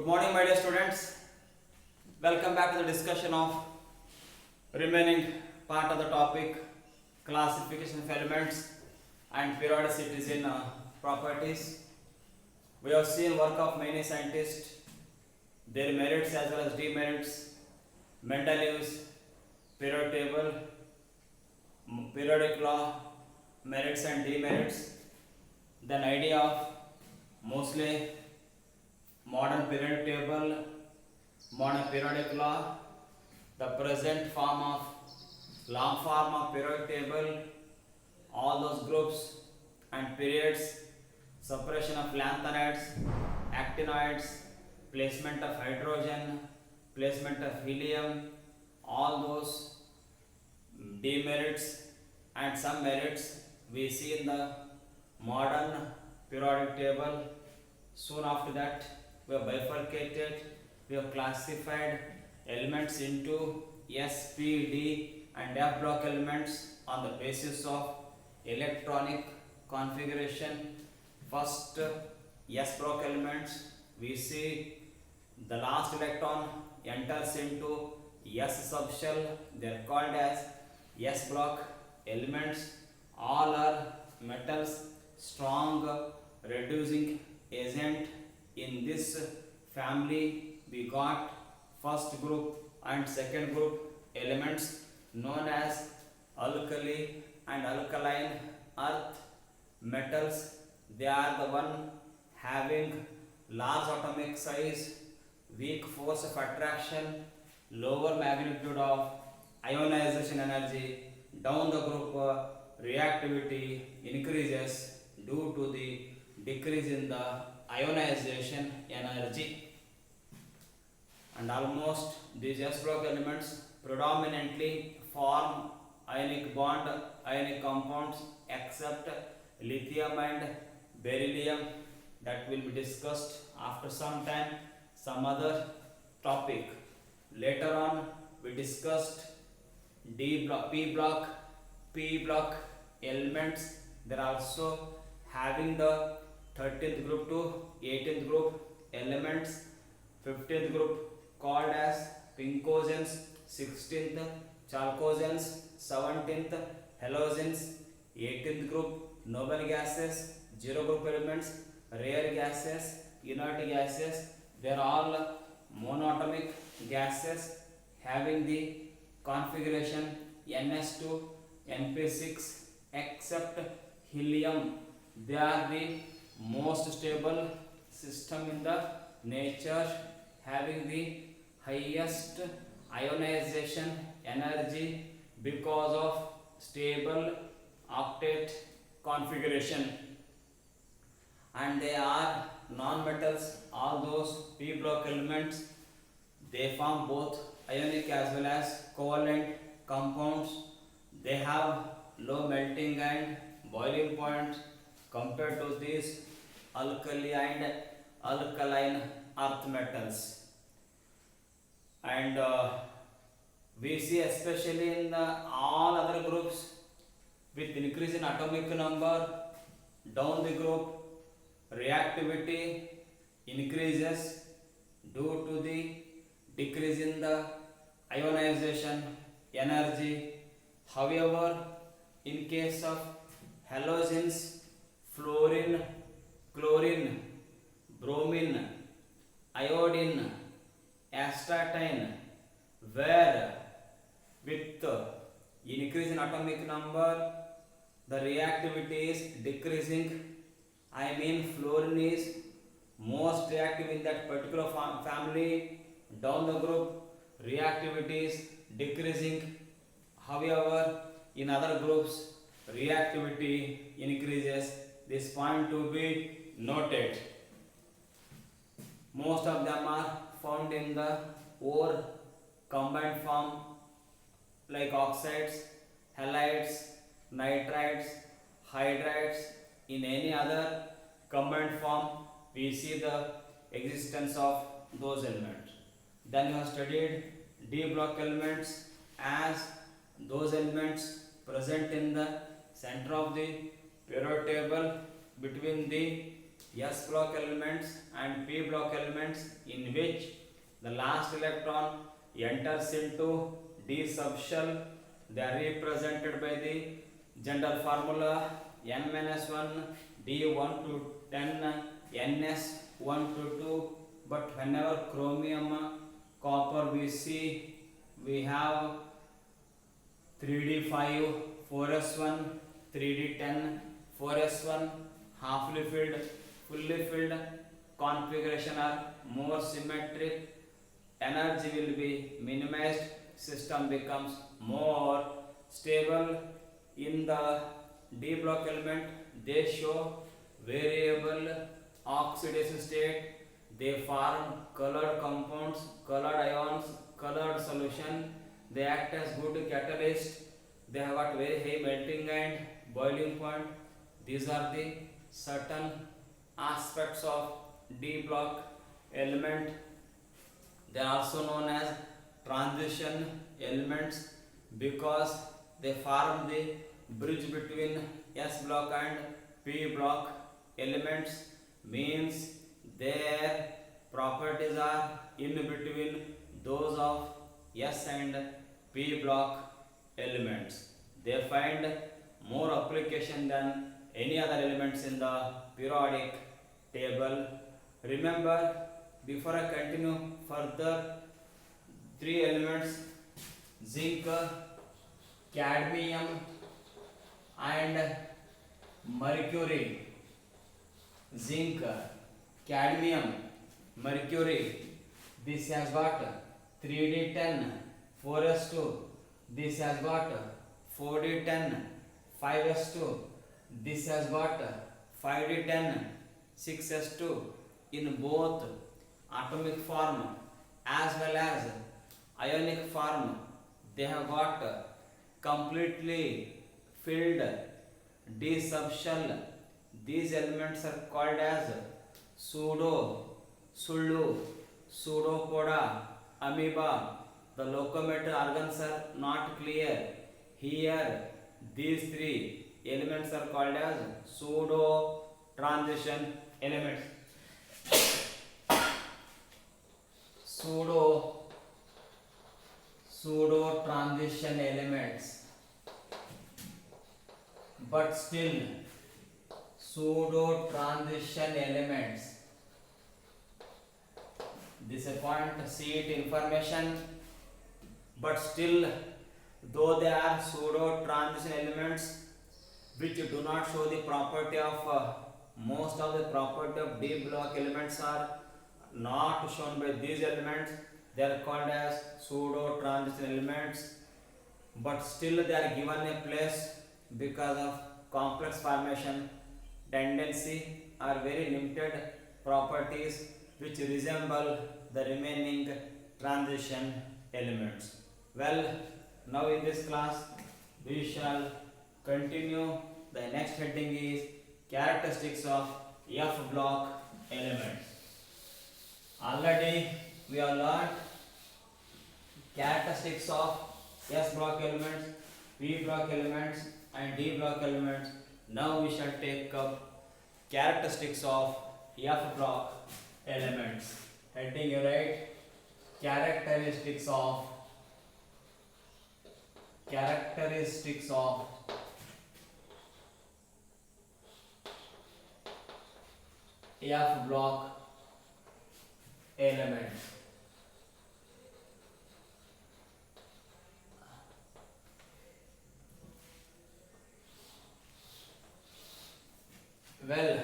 Good morning, my dear students. Welcome back to the discussion of remaining part of the topic classification of elements and periodicities in properties. We have seen work of many scientists, their merits as well as demerits. Mendeleev's periodic table, periodic law, merits and demerits. Then idea of Moseley, modern periodic table, modern periodic law, the present form of long form of periodic table, all those groups and periods, separation of lanthanides, actinoids, placement of hydrogen, placement of helium, all those demerits and some merits we see in the modern periodic table. Soon after that, we have bifurcated, we have classified elements into S, P, D and F block elements on the basis of electronic configuration. First, S block elements, we see the last electron enters into S subshell, they are called as S block elements. All are metals, strong reducing agent. In this family we got first group and second group elements known as alkali and alkaline earth metals. They are the one having large atomic size, weak force of attraction, lower magnitude of ionization energy. Down the group reactivity increases due to the decrease in the ionization energy. And almost these S block elements predominantly form ionic bond, ionic compounds except lithium and beryllium, that will be discussed after some time, some other topic. Later on we discussed D block, P block elements. They are also having the 13th group to 18th group elements. 15th group called as pincogens, 16th chalcogens, 17th halogens, 18th group noble gases, 0 group elements, rare gases, inert gases. They are all monatomic gases having the configuration NS2 NP6 except helium. They are the most stable system in the nature, having the highest ionization energy because of stable octet configuration. And they are non-metals. All those P block elements, they form both ionic as well as covalent compounds. They have low melting and boiling point compared to these alkali and alkaline earth metals. And we see especially in all other groups with increase in atomic number, down the group reactivity increases due to the decrease in the ionization energy. However, in case of halogens, fluorine, chlorine, bromine, iodine, astatine, where with increase in atomic number the reactivity is decreasing. I mean fluorine is most reactive in that particular family. Down the group reactivity is decreasing. However, in other groups reactivity increases. This point to be noted. Most of them are found in the ore combined form like oxides, halides, nitrides, hydrides. In any other combined form we see the existence of those elements. Then you have studied D block elements as those elements present in the center of the periodic table between the S block elements and P block elements in which the last electron enters into d subshell. They are represented by the general formula n-1 d1 to 10 ns1 to 2. But whenever chromium, copper we see, we have 3d5 4s1 3d10 4s1 halfly filled, fully filled configuration are more symmetric, energy will be minimized, system becomes more stable. In the d block element they show variable oxidation state, they form colored compounds, colored ions, colored solution, they act as good catalyst, they have got very high melting and boiling point. These are the certain aspects of d block element. They are also known as transition elements because they form the bridge between S block and P block elements, means their properties are in between those of S and P block elements. They find more application than any other elements in the periodic table. Remember, before I continue further, three elements: zinc, cadmium and mercury. Zinc, cadmium, mercury. This has got 3d10 4s2. This has got 4d10 5s2. This has got 5d10 6s2. In both atomic form as well as ionic form, they have got completely filled d subshell. These elements are called as pseudo, sulu, pseudopoda, amoeba. The locomotor organs are not clear. Here, these three elements are called as pseudo transition elements. Pseudo transition elements, but still pseudo transition elements. This is a point, see it information, but still, though they are pseudo transition elements which do not show the property of most of the property of d block elements are not shown by these elements, they are called as pseudo transition elements, but still they are given a place because of complex formation tendency or very limited properties which resemble the remaining transition elements. Well, now in this class we shall continue. The next heading is characteristics of F block elements. Already we have learned characteristics of S block elements, P block elements and D block elements. Now we shall take up characteristics of F block elements. Heading you write characteristics of F block elements. Well,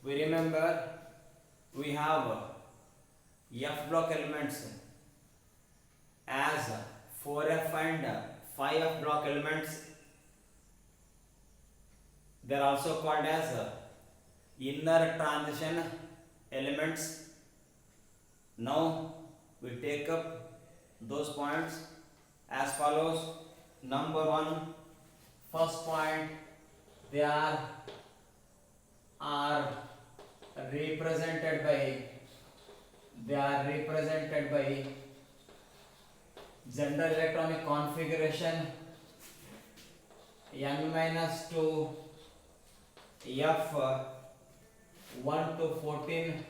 we remember we have F block elements as 4F and 5F block elements. They are also called as inner transition elements. Now we take up those points as follows. Number one, first point, they are represented by general electronic configuration n-2 f 1 to 14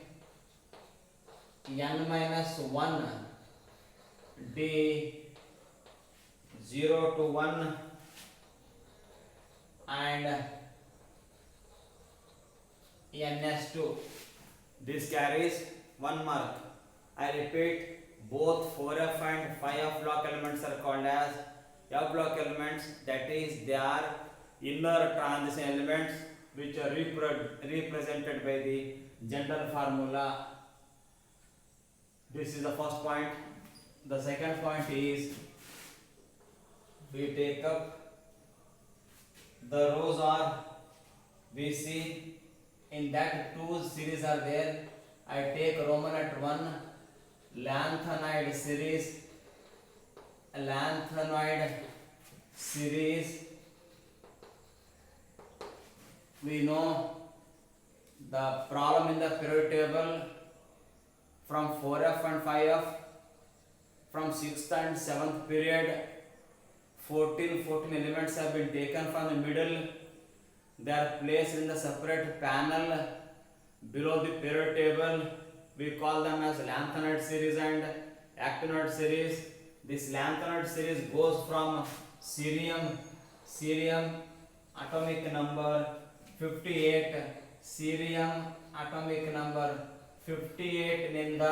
n minus 1 d 0 to 1 and ns2. This carries 1 mark. I repeat, both 4f and 5f block elements are called as f block elements, that is they are inner transition elements which are represented by the general formula. This is the first point. The second point is we take up the rows are, we see in that two series are there. I take Romanet 1 lanthanoid series, we know the problem in the periodic table from 4f and 5f, from 6th and 7th period 14 elements have been taken from the middle. They are placed in the separate panel below the periodic table. We call them as lanthanoid series and actinoid series. This lanthanoid series goes from cerium atomic number 58, cerium atomic number 58 ನಿಂದ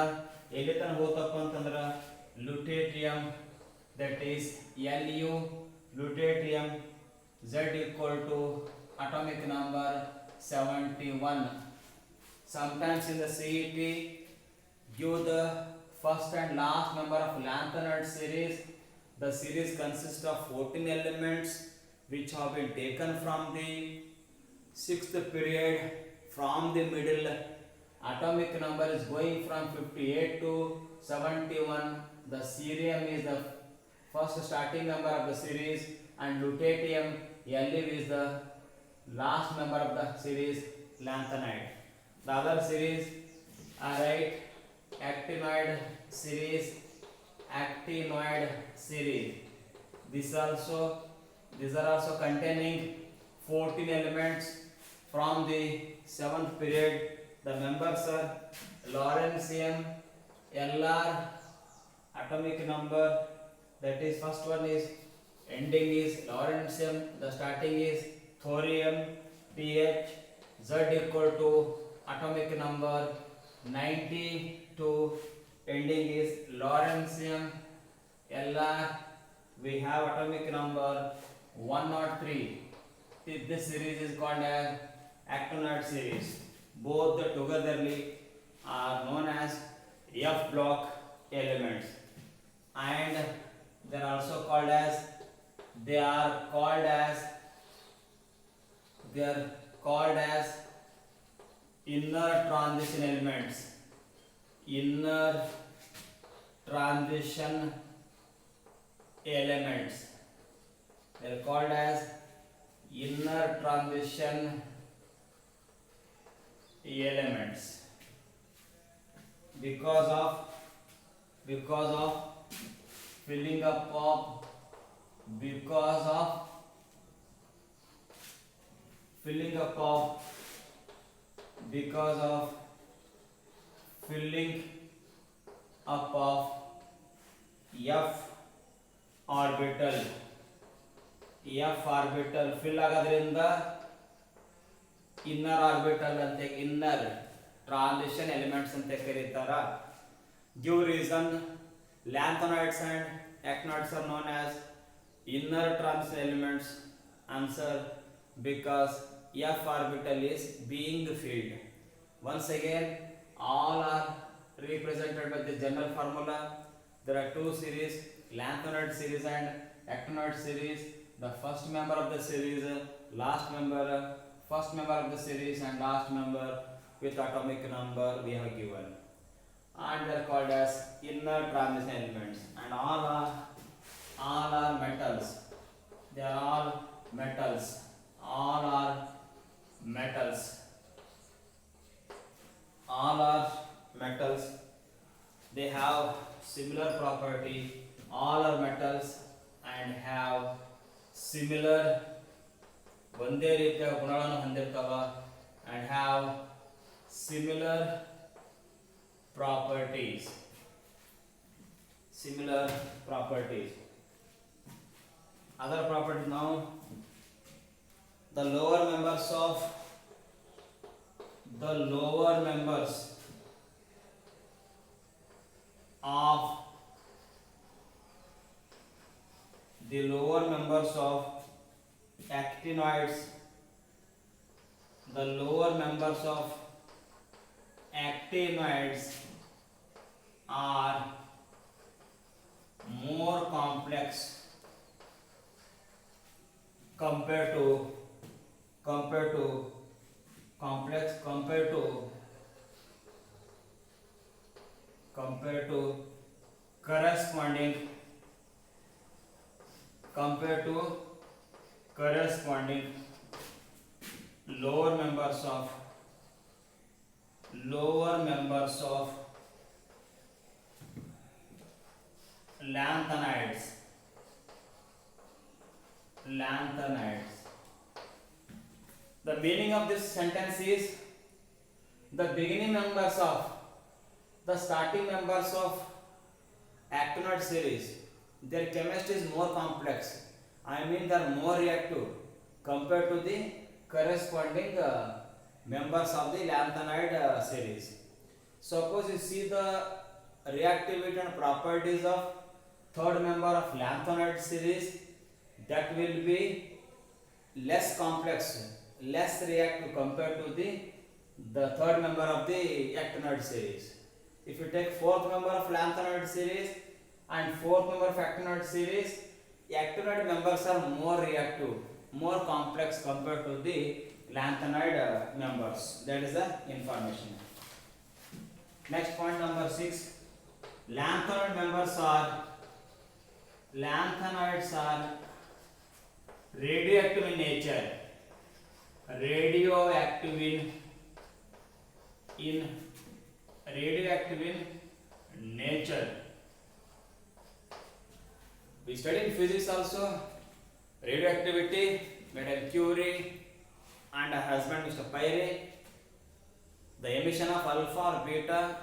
ಎಲ್ಲಿ ತನಕ ಹೋತಪ್ಪ ಅಂತಂದ್ರೆ lutetium, that is Lu lutetium Z equal to atomic number 71. Sometimes in the CET give the first and last member of lanthanoid series. The series consists of 14 elements which have been taken from the 6th period from the middle. Atomic number is going from 58 to 71. The cerium is the first starting member of the series and lutetium Lu is the last member of the series lanthanoid. The other series are right actinoid series. These are also containing 14 elements from the 7th period. The members are lawrencium, Lr atomic number, that is first one is ending is lawrencium, the starting is thorium, Th, Z equal to atomic number 92, ending is lawrencium, Lr, we have atomic number 103. This series is called as actinoid series. Both the togetherly are known as F block elements, and they are also called as inner transition elements. Inner transition elements. They are called as inner transition elements because of filling up of filling up of f orbital fill ಆಗೋದ್ರಿಂದ inner orbital ಅಂತ inner transition elements ಅಂತ ಕರೀತಾರ. Give reason lanthanoids and actinoids are known as inner transition elements. Answer, because f orbital is being filled. Once again, all are represented by the general formula. There are two series, lanthanoid series and actinoid series. The first member of the series, first member of the series and last member with atomic number we have given, and they are called as inner transition elements. And all are metals. They are all metals. All are metals. They have similar property. All are metals and have similar ಒಂದೇ ರೀತಿಯ ಗುಣಗಳನ್ನು ಹೊಂದಿರ್ತವ and have similar properties. Similar properties. Other properties now. The lower members of the lower members of the lower members of actinoids, the lower members of actinoids are more complex compared to corresponding lower members of lanthanides. The meaning of this sentence is the starting members of actinoid series, their chemistry is more complex. I mean, they are more reactive compared to the corresponding members of the lanthanide series. Suppose you see the reactivity and properties of third member of lanthanide series, that will be less complex, less reactive compared to the third member of the actinoid series. If you take fourth member of lanthanide series and fourth member of actinoid series, actinoid members are more reactive, more complex compared to the lanthanide members. That is the information. Next point number 6. Lanthanoids are radioactive in nature. Radioactive in nature. We studied in physics also radioactivity, Madame Curie and her husband Mr. Pyre. The emission of alpha or beta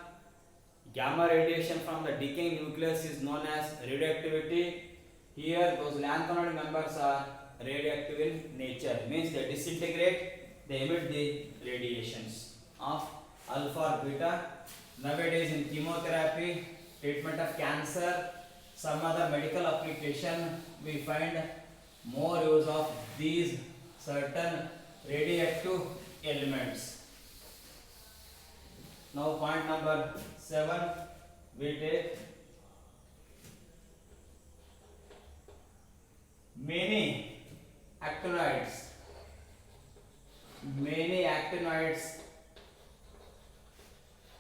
gamma radiation from the decaying nucleus is known as radioactivity. Here those lanthanoid members are radioactive in nature, means they disintegrate, they emit the radiations of alpha or beta. Nowadays in chemotherapy, treatment of cancer, some other medical application, we find more use of these certain radioactive elements. Now point number 7, we take many actinoids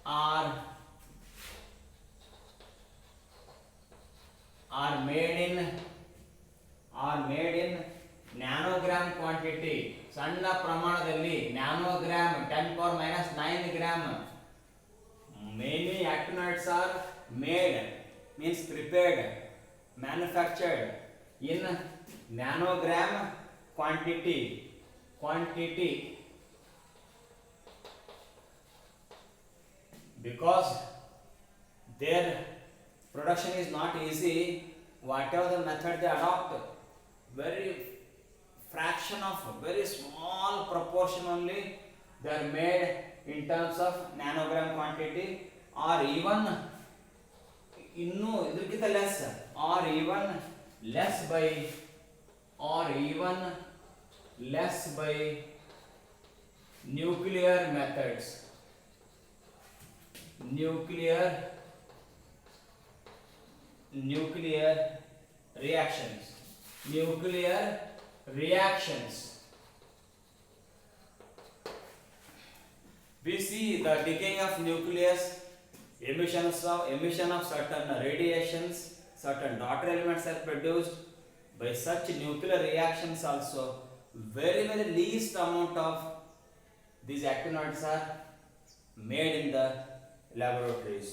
are made in nanogram quantity. ಸಣ್ಣ ಪ್ರಮಾಣದಲ್ಲಿ nanogram 10⁻⁹ gram. Many actinoids are made, means prepared, manufactured in nanogram quantity because their production is not easy. Whatever the method they adopt, very fraction of very small proportion only they are made in terms of nanogram quantity, or even innu idrikita less, or even less by nuclear methods, nuclear reactions. We see the decaying of nucleus, emission of certain radiations, certain daughter elements are produced by such nuclear reactions also. Very least amount of these actinoids are made in the laboratories.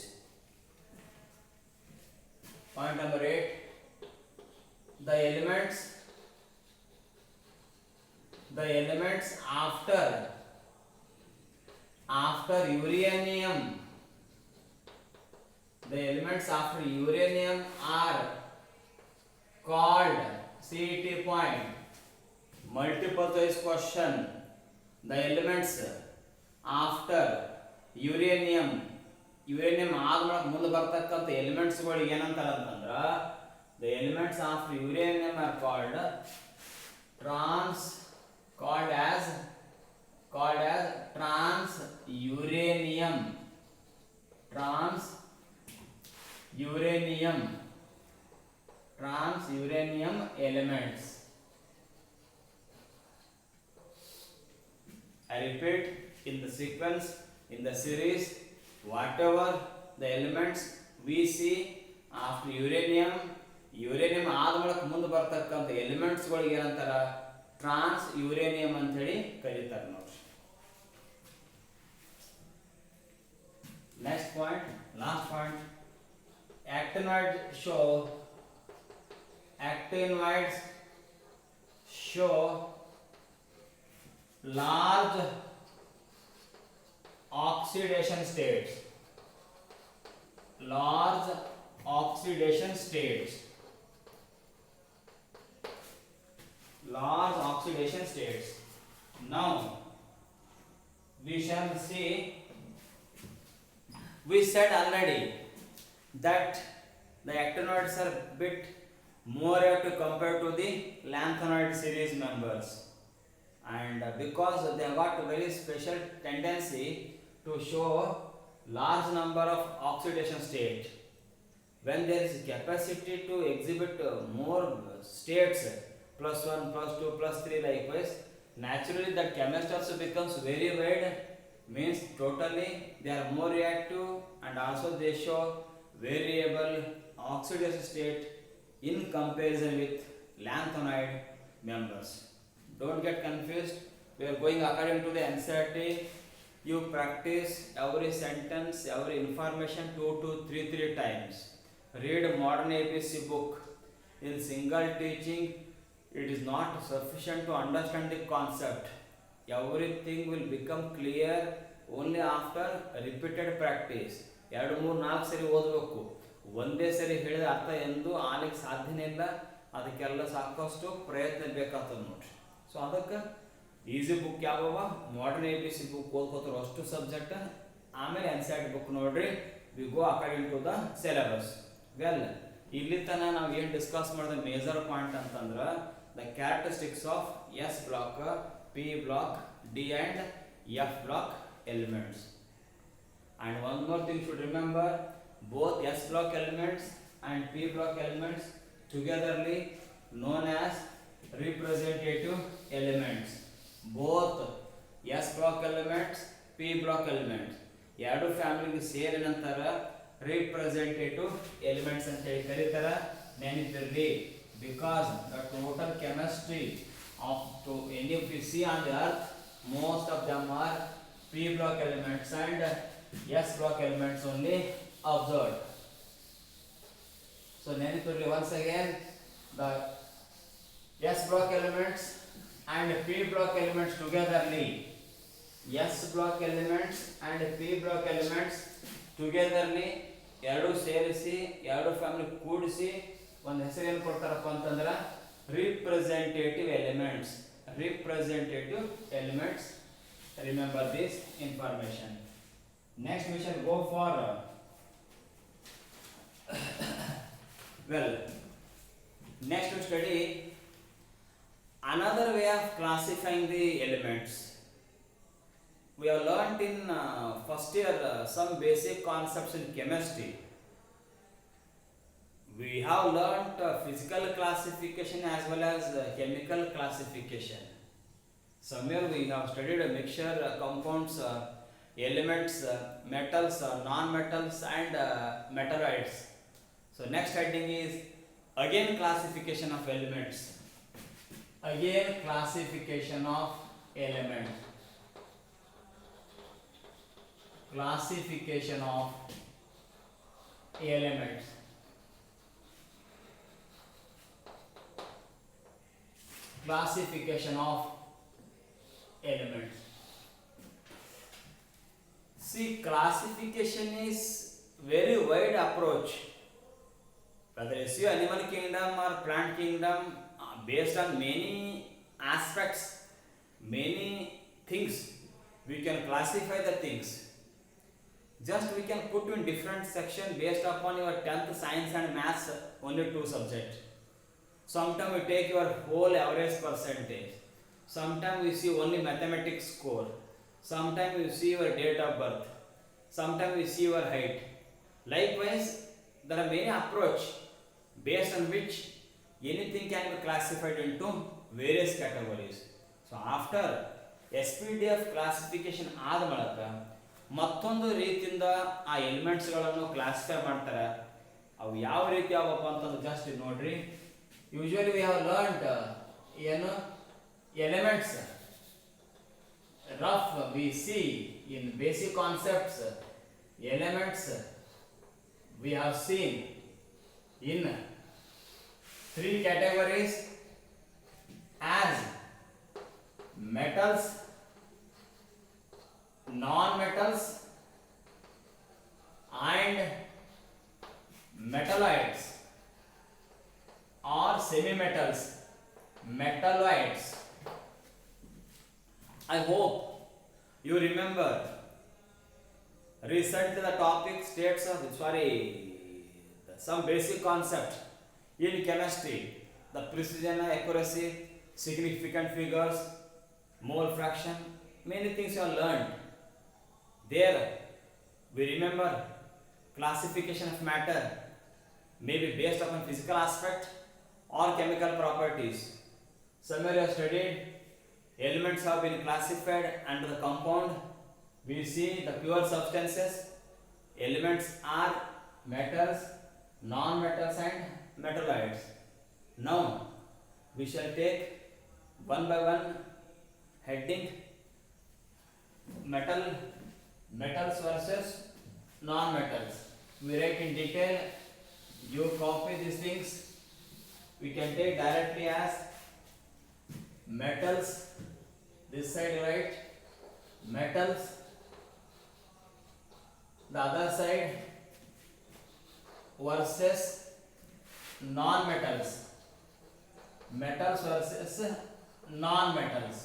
Point number 8, the elements after uranium, the elements after uranium are called, CET point, multiple choice question, the elements after uranium, uranium ಆದ್ಮೇಲೆ ಮುಂದೆ ಬರ್ತಕ್ಕಂಥ ಎಲಿಮೆಂಟ್ಸ್ಗಳು ಏನಂತಾರೆ ಅಂತಂದ್ರೆ, the elements after uranium are called called as trans uranium elements. I repeat, in the sequence, in the series, whatever the elements we see after uranium ಆದ್ಮೇಲೆ ಮುಂದೆ ಬರ್ತಕ್ಕಂಥ ಎಲಿಮೆಂಟ್ಸ್ಗಳಿಗೆ ಏನಂತಾರ, ಟ್ರಾನ್ಸ್ uranium ಅಂತ ಹೇಳಿ ಕರೀತಾರೆ ನೋಡಿ. Next point, last point, actinoids show large oxidation states. Now we shall see, we said already that the actinoids are bit more active compared to the lanthanoid series members, and because they have got a very special tendency to show large number of oxidation state. When there is capacity to exhibit more states, +1, +2, +3 likewise, naturally the chemistry also becomes very wide, means totally they are more reactive, and also they show variable oxidation state in comparison with lanthanoid members. Don't get confused, we are going according to the NCERT. You practice every sentence, every information 2 to 3 times. Read modern ABC book. In single teaching, it is not sufficient to understand the concept. Everything will become clear only after repeated practice. 2-3-4 ಸರಿ ಓದಬೇಕು, ಒಂದೇ ಸರಿ ಹೇಳಿದ ಅರ್ಥ ಎಂದು ಆಲಿಕ್ಕೆ ಸಾಧ್ಯನೇ ಇಲ್ಲ. ಅದಕ್ಕೆಲ್ಲ ಸಾಕಷ್ಟು ಪ್ರಯತ್ನ ಬೇಕಾಗ್ತದೆ ನೋಡ್ರಿ. ಸೊ ಅದಕ್ಕೆ ಈಸಿ ಬುಕ್ ಯಾವವ, ಮಾಡರ್ನ್ ABC ಬುಕ್ ಓದ್ಕೋತಾರೆ ಅಷ್ಟು ಸಬ್ಜೆಕ್ಟ್, ಆಮೇಲೆ NCERT ಬುಕ್ ನೋಡ್ರಿ. We go according to the syllabus. Well, ಇಲ್ಲಿ ತನಕ ನಾವು ಏನು ಡಿಸ್ಕಸ್ ಮಾಡಿದ ಮೇಜರ್ ಪಾಯಿಂಟ್ ಅಂತಂದ್ರೆ, the characteristics of S block, P block, D and F block elements. And one more thing should remember, both S block elements and P block elements togetherly known as representative elements. Both S block elements, P block elements, ಎರಡು ಫ್ಯಾಮಿಲಿಗೆ ಸೇರಿ ನಂತರ representative elements ಅಂತ ಹೇಳಿ ಕರೀತಾರ. ನೆನಪಿರಲಿ, because the total chemistry of to any of you see on the earth, most of them are P block elements and S block elements only observed. So ನೆನಪಿರಲಿ, once again, the S block elements and P block elements togetherly, S block elements and P block elements togetherly, ಎರಡು ಸೇರಿಸಿ ಎರಡು family ಕೂಡಿಸಿ ಒಂದು ಹೆಸರು ಏನು ಕೊಡ್ತಾರಪ್ಪ ಅಂತಂದ್ರೆ representative elements. Remember this information. Next we shall go for well, next we study another way of classifying the elements. We have learnt in first year some basic concepts in chemistry. We have learnt physical classification as well as chemical classification. Somewhere we have studied a mixture, compounds, elements, metals, non-metals and metalloids. So next heading is again classification of elements. Classification of elements. Classification of elements. See, classification is very wide approach. Whether you see animal kingdom or plant kingdom, based on many aspects, many things, we can classify the things. Just we can put you in different section based upon your 10th science and maths, only two subjects. Sometimes we take your whole average percentage. Sometimes we see only mathematics score. Sometimes we see your date of birth. Sometimes we see your height. Likewise, there are many approach based on which anything can be classified into various categories. So after SPDF classification ಆದ ಮೂಲಕ ಮತ್ತೊಂದು ರೀತಿಯಿಂದ ಆ ಎಲಿಮೆಂಟ್ಸ್ಗಳನ್ನು classify ಮಾಡ್ತಾರೆ. ಅವು ಯಾವ ರೀತಿ ಅವಪ್ಪ ಅಂತಂದ್ರೆ ಜಸ್ಟ್ ನೋಡ್ರಿ. ಯೂಶುವಲಿ ವಿ ಹ್ಯಾವ್ ಲರ್ನ್ಡ್ ಏನು elements rough we see in basic concepts. Elements we have seen in three categories as metals, non-metals and metalloids or semi-metals, metalloids. I hope you remember recently the topic states of some basic concept in chemistry, the precision, accuracy, significant figures, mole fraction, many things you have learned. There we remember classification of matter may be based upon physical aspect or chemical properties. Somewhere you have studied elements have been classified under the compound. We see the pure substances. Elements are metals, non-metals and metalloids. Now we shall take one by one heading metals versus non-metals. We write in detail. You copy these things. We can take directly as metals. This side you write metals, the other side versus non-metals, metals versus non-metals.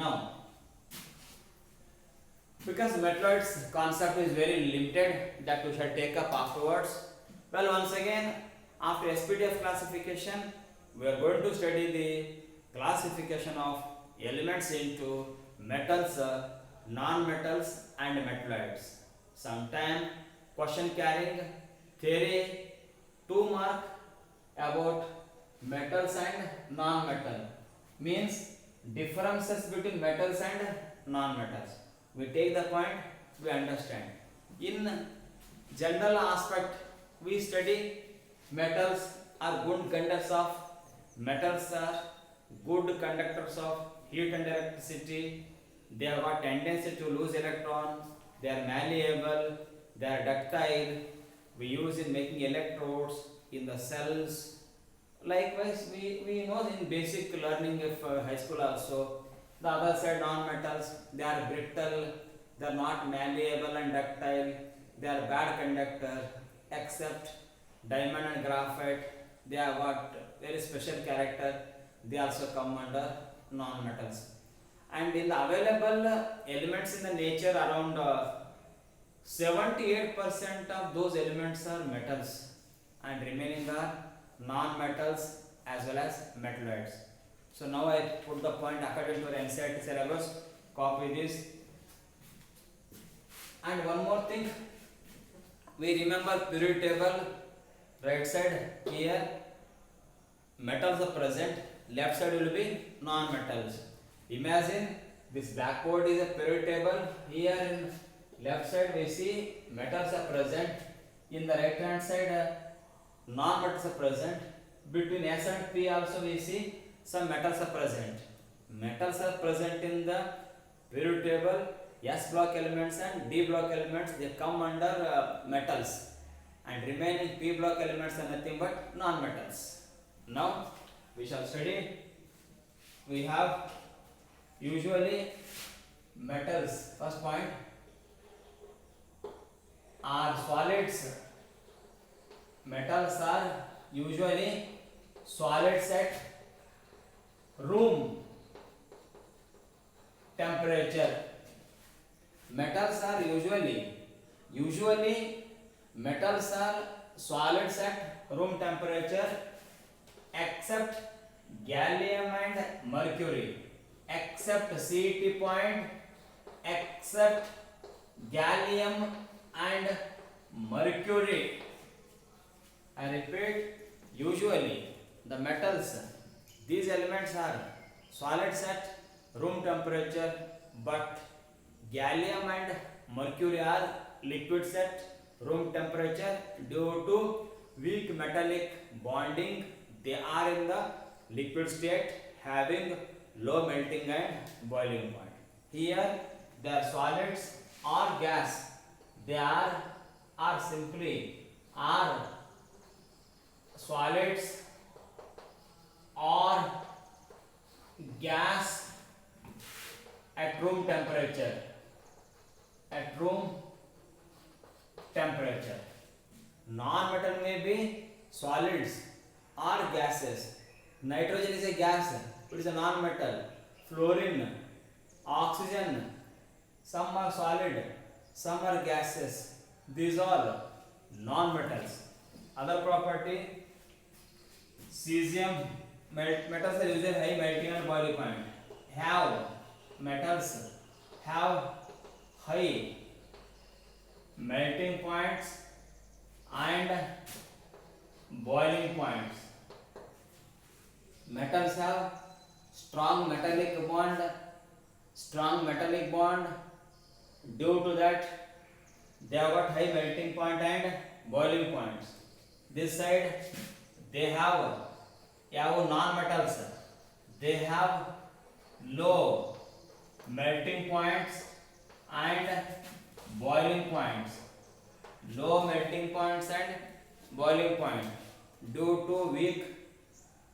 Now, because metalloids concept is very limited, that we shall take up afterwards. Well, once again, after SPDF classification, we are going to study the classification of elements into metals, non-metals and metalloids. Sometime question carrying theory 2 mark about metals and non-metal, means differences between metals and non-metals. We take the point, we understand. In general aspect, we study metals are good conductors of heat and electricity. They have got tendency to lose electron. They are malleable. They are ductile. We use in making electrodes in the cells. Likewise, we know in basic learning of high school also. The other side, non-metals, they are brittle. They are not malleable and ductile. They are bad conductor, except diamond and graphite. They have got very special character. They also come under non-metals. And in the available elements in the nature, around 78% of those elements are metals and remaining are non-metals as well as metalloids. So now I put the point according to our NCERT syllabus. Copy this. And one more thing, we remember periodic table. Right side here metals are present, left side will be non-metals. Imagine this blackboard is a periodic table. Here in left side we see metals are present. In the right hand side non-metals are present. Between S and P also we see some metals are present. Metals are present in the periodic table. S block elements and D block elements, they come under metals, and remaining P block elements are nothing but non-metals. Now we shall study. We have usually metals, first point, are solids. Metals are usually solids at room temperature. Metals are usually metals are solids at room temperature except gallium and mercury. Except CET point, except gallium and mercury. I repeat, usually the metals, these elements are solids at room temperature, but gallium and mercury are liquids at room temperature due to weak metallic bonding. They are in the liquid state having low melting and boiling point. Here they are solids or gas. They are simply are solids or gas at room temperature. At room temperature. Non-metal may be solids or gases. Nitrogen is a gas, it is a non-metal. Fluorine, oxygen, some are solid, some are gases. These are non-metals. Other property, cesium, metals are usually high melting and boiling point. Metals have high melting points and boiling points. Metals have strong metallic bond. Due to that, they have got high melting point and boiling points. This side, they have non-metals. They have low melting points and boiling points. Low melting points and boiling point due to weak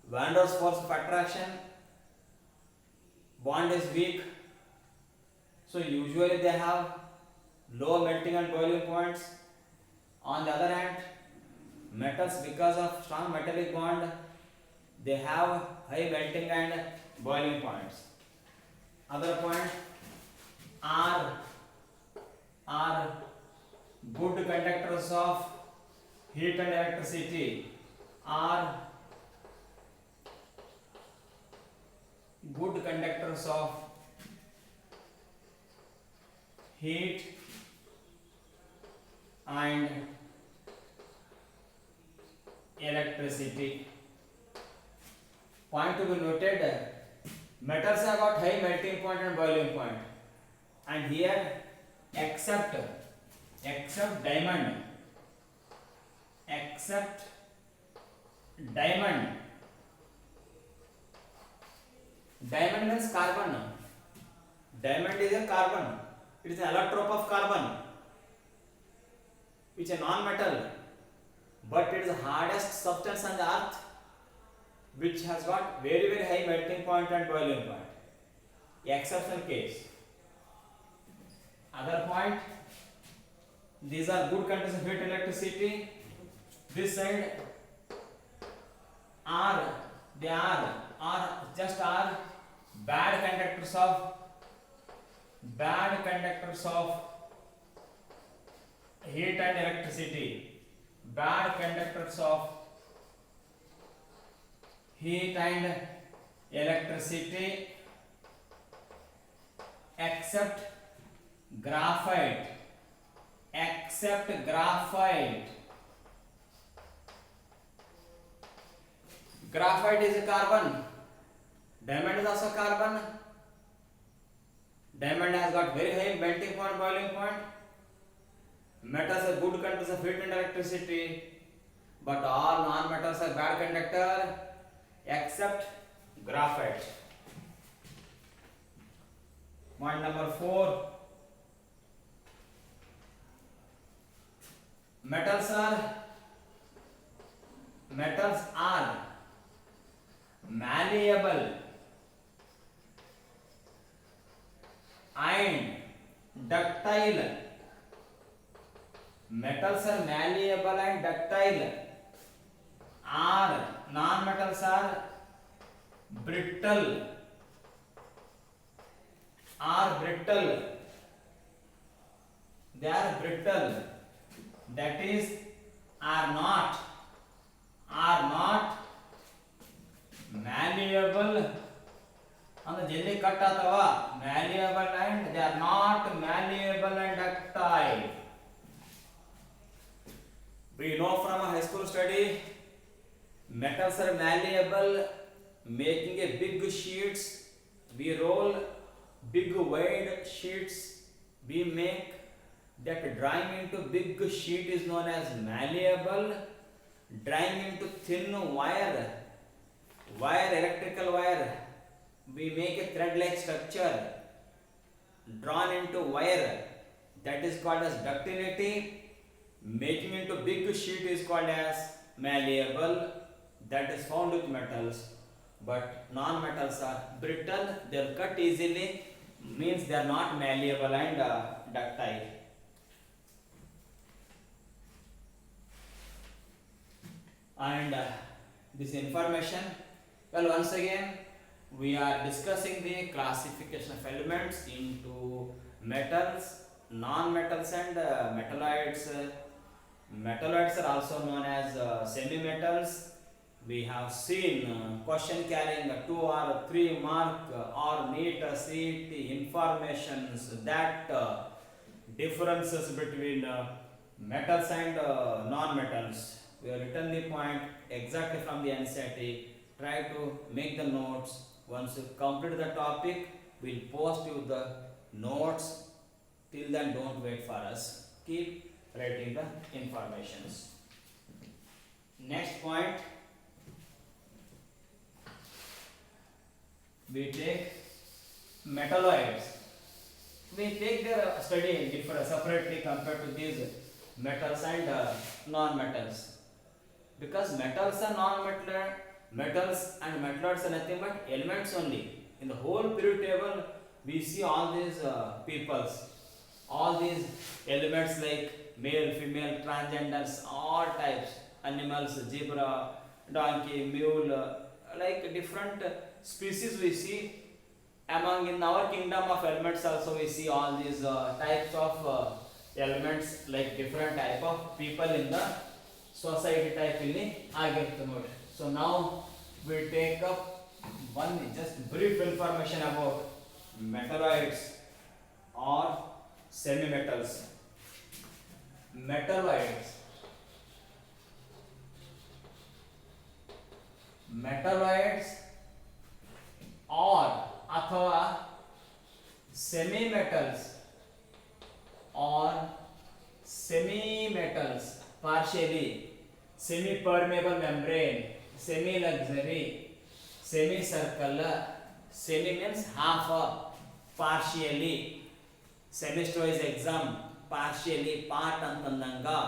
van der Waals force of attraction. Bond is weak, so usually they have low melting and boiling points. On the other hand, metals, because of strong metallic bond, they have high melting and boiling points. Other point, are good conductors of heat and electricity. Are good conductors of heat and electricity. Point to be noted, metals have got high melting point and boiling point, and here except diamond means carbon. Diamond is a carbon, it is an allotrope of carbon, which is a non-metal, but it is the hardest substance on the earth, which has got very high melting point and boiling point. Exceptional case. Other point, these are good conductors of heat and electricity. This side are bad conductors of heat and electricity. Bad conductors of heat and electricity except graphite. Graphite is a carbon. Diamond is also carbon. Diamond has got very high melting point, boiling point. Metals are good conductors of heat and electricity, but all non-metals are bad conductor except graphite. Point number 4. Metals are malleable and metals are malleable and ductile, are non-metals are brittle, they are brittle, that is are not malleable ಅಂದ್ರೆ ಜಲ್ದಿ cut ಆತವ, malleable and they are not malleable and ductile. We know from a high school study, metals are malleable, making a big sheets, we roll big wide sheets, we make that drawing into big sheet is known as malleable. Drawing into thin wire, electrical wire, we make a thread like structure drawn into wire, that is called as ductility. Making into big sheet is called as malleable, that is found with metals. But non-metals are brittle, they will cut easily, means they are not malleable and ductile. And this information, well, once again we are discussing the classification of elements into metals, non-metals and metalloids. Metalloids are also known as semi-metals. We have seen question carrying a 2 or 3 mark or need to see the informations that differences between metals and non-metals. We have written the point exactly from the NCERT. Try to make the notes. Once you complete the topic, we'll post you the notes. Till then, don't wait for us. Keep writing the informations. Next point, we take metalloids. We take their study different separately compared to these metals and non-metals. Because metals are non-metal, metals and metalloids are nothing but elements only. In the whole period table, we see all these peoples, all these elements like male, female, transgenders, all types, animals, zebra, donkey, mule, like different species we see. Among in our kingdom of elements also we see all these types of elements, like different type of people in the society type ಇಲ್ಲಿ ಆಗಿರುತ್ತೆ ನೋಡಿ. So now we take up one just brief information about metalloids or semi-metals. Metalloids or अथवा semi-metals or semi-metals partially semi-permeable membrane, semi-luxury, semi-circular, semi means half a, partially, semester-wise exam, partially, part antandanga.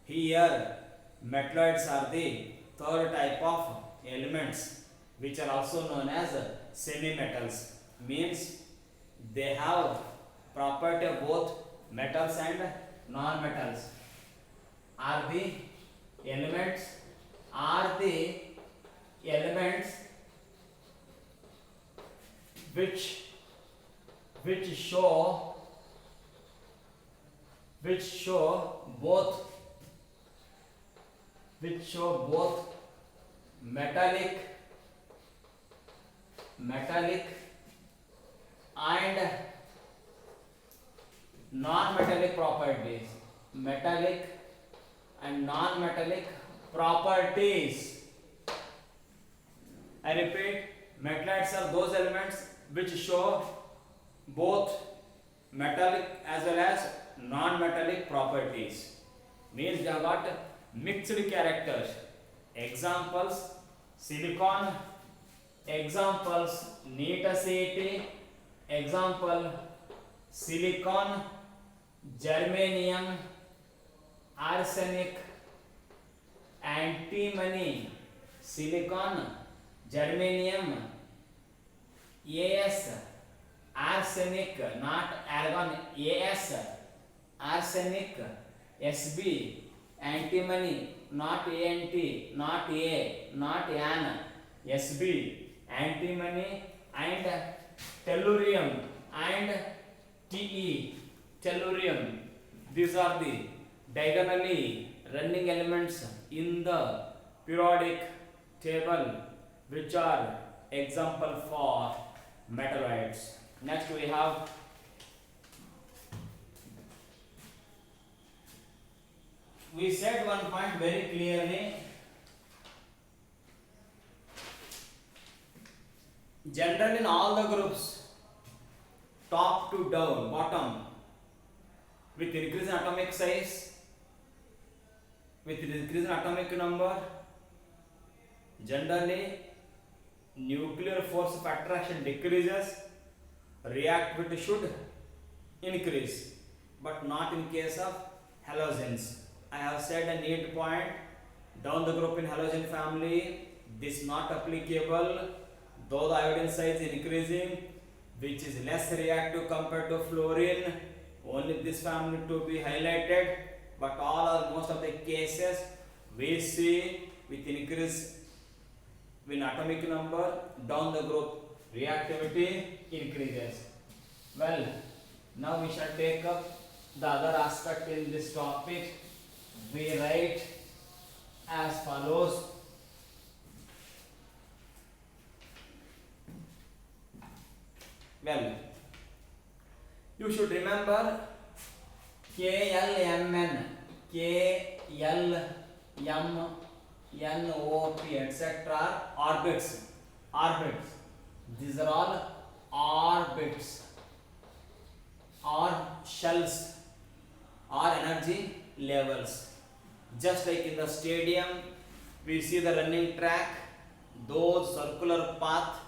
Here metalloids are the third type of elements which are also known as semi-metals, means they have property of both metals and non-metals. Are the elements which show both metallic and non-metallic properties. Metallic and non-metallic properties. I repeat, metalloids are those elements which show both metallic as well as non-metallic properties. Means they have got mixed characters. Examples: silicon. Examples: neat acidity. Example: silicon, germanium, arsenic, antimony. Silicon, germanium, As, arsenic, not argon, As, arsenic, SB, antimony, not ANT, not A, not AN, SB, antimony and tellurium and Te, tellurium. These are the diagonally running elements in the periodic table, which are example for metalloids. Next we have we said one point very clearly. Generally in all the groups, top to down, bottom, with increase in atomic size, with increase in atomic number, generally nuclear force of attraction decreases, reactivity should increase, but not in case of halogens. I have said a neat point. Down the group in halogen family, this is not applicable, though the iodine size is increasing, which is less reactive compared to fluorine. Only this family to be highlighted, but all or most of the cases we see with increase in atomic number, down the group reactivity increases. Well, now we shall take up the other aspect in this topic. We write as follows. Well, you should remember KLMN, KLMNOP, etc. orbits. Orbits. These are all orbits or shells or energy levels. Just like in the stadium, we see the running track, those circular path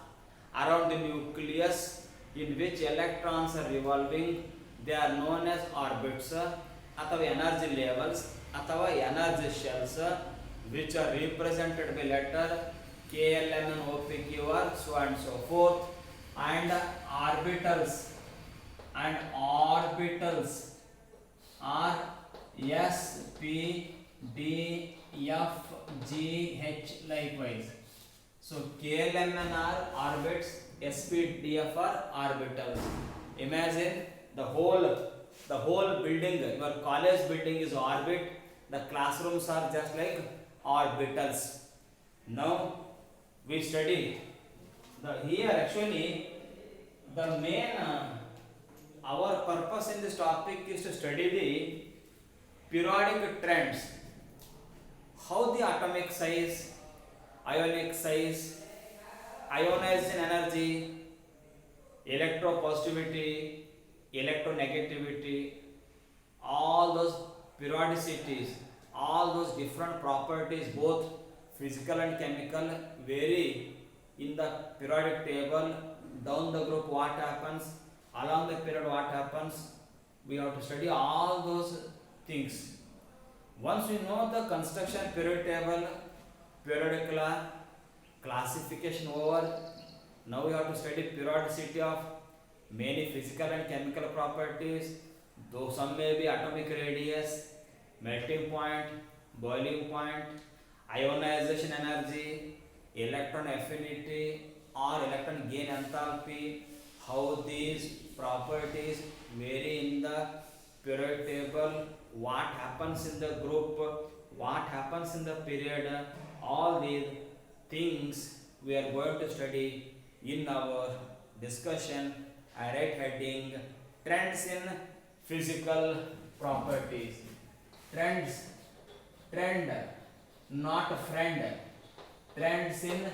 around the nucleus in which electrons are revolving, they are known as orbits ಅಥವಾ energy levels ಅಥವಾ energy shells, which are represented by letter KLMNOPQR, so and so forth, and orbitals are S, P, D, F, G, H likewise. So KLMN are orbits, SP, DF are orbitals. Imagine the whole building, your college building is orbit, the classrooms are just like orbitals. Now we study here actually the main our purpose in this topic is to study the periodic trends, how the atomic size, ionic size, ionization energy, electropositivity, electronegativity, all those periodicities, all those different properties, both physical and chemical, vary in the periodic table. Down the group what happens, along the period what happens, we have to study all those things. Once we know the construction period table, periodic law, classification over, now we have to study periodicity of many physical and chemical properties, though some may be atomic radius, melting point, boiling point, ionization energy, electron affinity or electron gain enthalpy, how these properties vary in the period table, what happens in the group, what happens in the period, all these things we are going to study in our discussion. I write heading trends in physical properties. Trends, trend, not friend. Trends in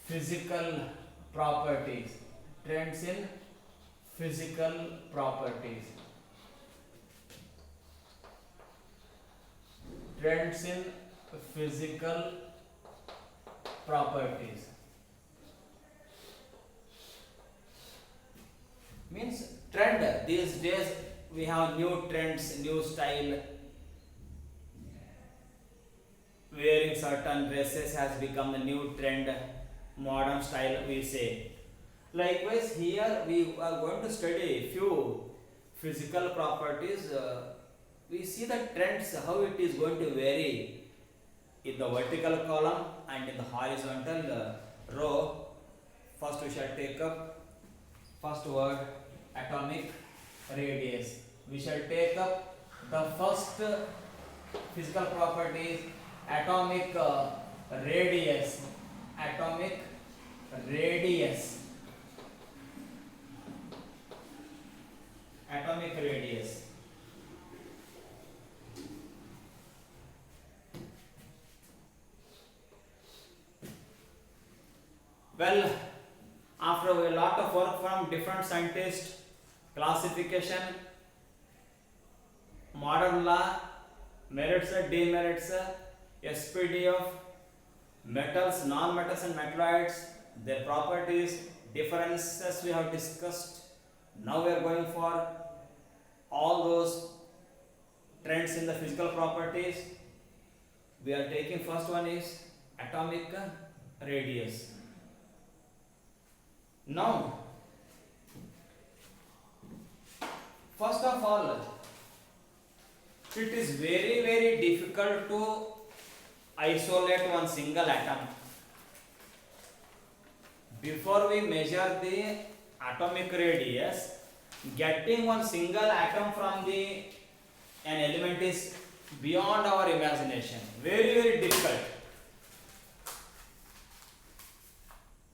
physical properties. Trends in physical properties. Trends in physical properties means trend. These days we have new trends, new style. Wearing certain dresses has become a new trend, modern style we say. Likewise here we are going to study few physical properties we see the trends how it is going to vary in the vertical column and in the horizontal row. First we shall take up first word, atomic radius. We shall take up the first physical properties, atomic radius. Atomic radius. Atomic radius. Well, after a lot of work from different scientists, classification, modern law, merits and demerits, SPD of metals, non-metals and metalloids, their properties, differences we have discussed. Now we are going for all those trends in the physical properties. We are taking first one is atomic radius. Now, first of all, it is very difficult to isolate one single atom. Before we measure the atomic radius, getting one single atom from the an element is beyond our imagination. Very difficult.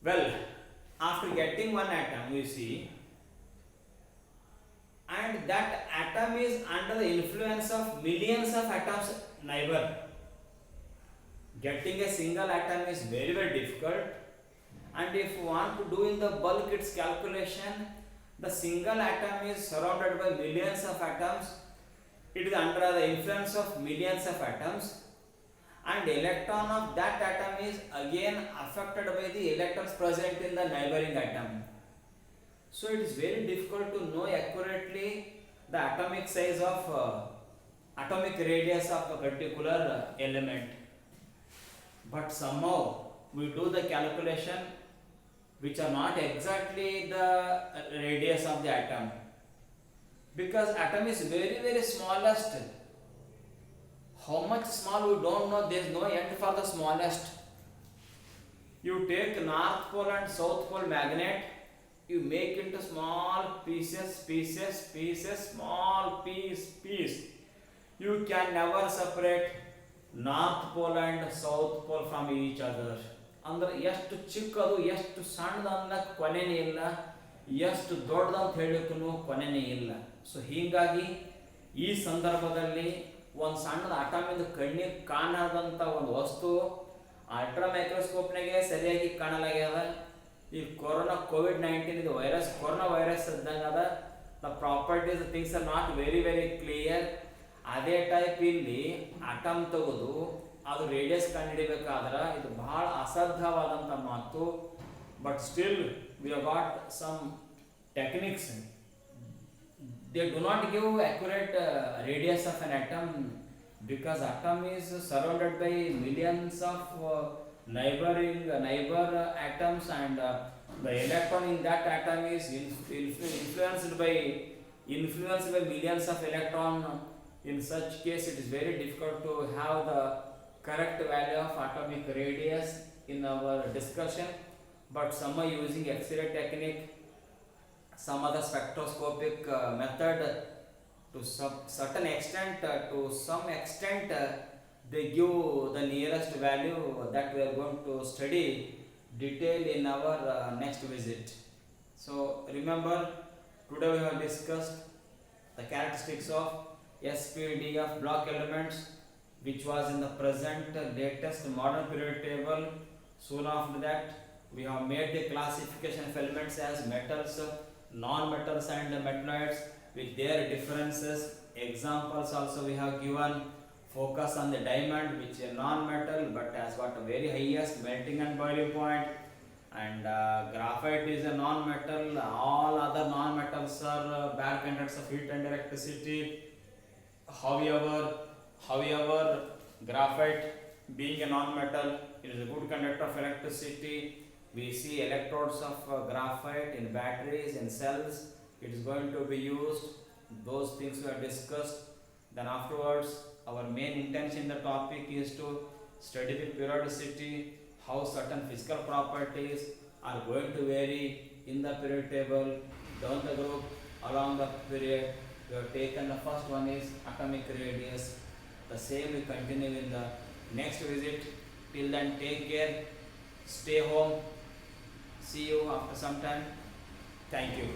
Well, after getting one atom, you see, and that atom is under the influence of millions of atoms neighbor. Getting a single atom is very difficult, and if you want to do in the bulk its calculation, the single atom is surrounded by millions of atoms. It is under the influence of millions of atoms, and electron of that atom is again affected by the electrons present in the neighboring atom. So it is very difficult to know accurately the atomic size of atomic radius of a particular element. But somehow we do the calculation which are not exactly the radius of the atom, because atom is very smallest. How much small we don't know, there is no end for the smallest. You take North Pole and South Pole magnet, you make into small pieces, small piece. You can never separate North Pole and South Pole from each other. ಅಂದ್ರೆ ಎಷ್ಟು ಚಿಕ್ಕದು ಎಷ್ಟು ಸಣ್ಣದು ಅನ್ನಕ್ಕೆ ಕೊನೆನೇ ಇಲ್ಲ, ಎಷ್ಟು ದೊಡ್ಡದು ಅಂತ ಹೇಳಕ್ಕೂ ಕೊನೆನೇ ಇಲ್ಲ. ಸೊ ಹೀಗಾಗಿ ಈ ಸಂದರ್ಭದಲ್ಲಿ ಒಂದು ಸಣ್ಣದ ಅಟಾಮಿಂದ ಕಣ್ಣಿಗೆ ಕಾಣದಂಥ ಒಂದು ವಸ್ತು ಅಲ್ಟ್ರಾ ಮೈಕ್ರೋಸ್ಕೋಪ್ನಾಗೆ ಸರಿಯಾಗಿ ಕಾಣಲಾಗ್ಯದ. ಈ ಕೋವಿಡ್-19 ಇದು ವೈರಸ್, ಕೊರೋನಾ ವೈರಸ್ ಇದ್ದಂಗೆ ಅದ. The properties things are not very clear. ಅದೇ ಟೈಪ್ ಇಲ್ಲಿ ಅಟಮ್ ತೆಗೆದು ಅದು ರೇಡಿಯಸ್ ಕಂಡುಹಿಡಿಬೇಕಾದ್ರೆ ಇದು ಬಹಳ ಅಸಾಧ್ಯವಾದಂಥ ಮಾತು. But still we have got some techniques. They do not give accurate radius of an atom, because atom is surrounded by millions of neighbor atoms, and the electron in that atom is influenced by millions of electron. In such case, it is very difficult to have the correct value of atomic radius in our discussion. But some are using X-ray technique, some other spectroscopic method. To certain extent, they give the nearest value that we are going to study detail in our next visit. So remember, today we have discussed the characteristics of SPD of block elements, which was in the present latest modern periodic table. Soon after that, we have made the classification of elements as metals, non-metals and metalloids with their differences. Examples also we have given. Focus on the diamond, which is non-metal but has got a very highest melting and boiling point, and graphite is a non-metal. All other non-metals are bad conductors of heat and electricity. However, graphite being a non-metal, it is a good conductor of electricity. We see electrodes of graphite in batteries and cells. It is going to be used. Those things we have discussed. Then afterwards, our main intention in the topic is to study the periodicity, how certain physical properties are going to vary in the period table down the group along the period. We have taken the first one is atomic radius. The same we continue in the next visit. Till then, take care, stay home, see you after some time. Thank you.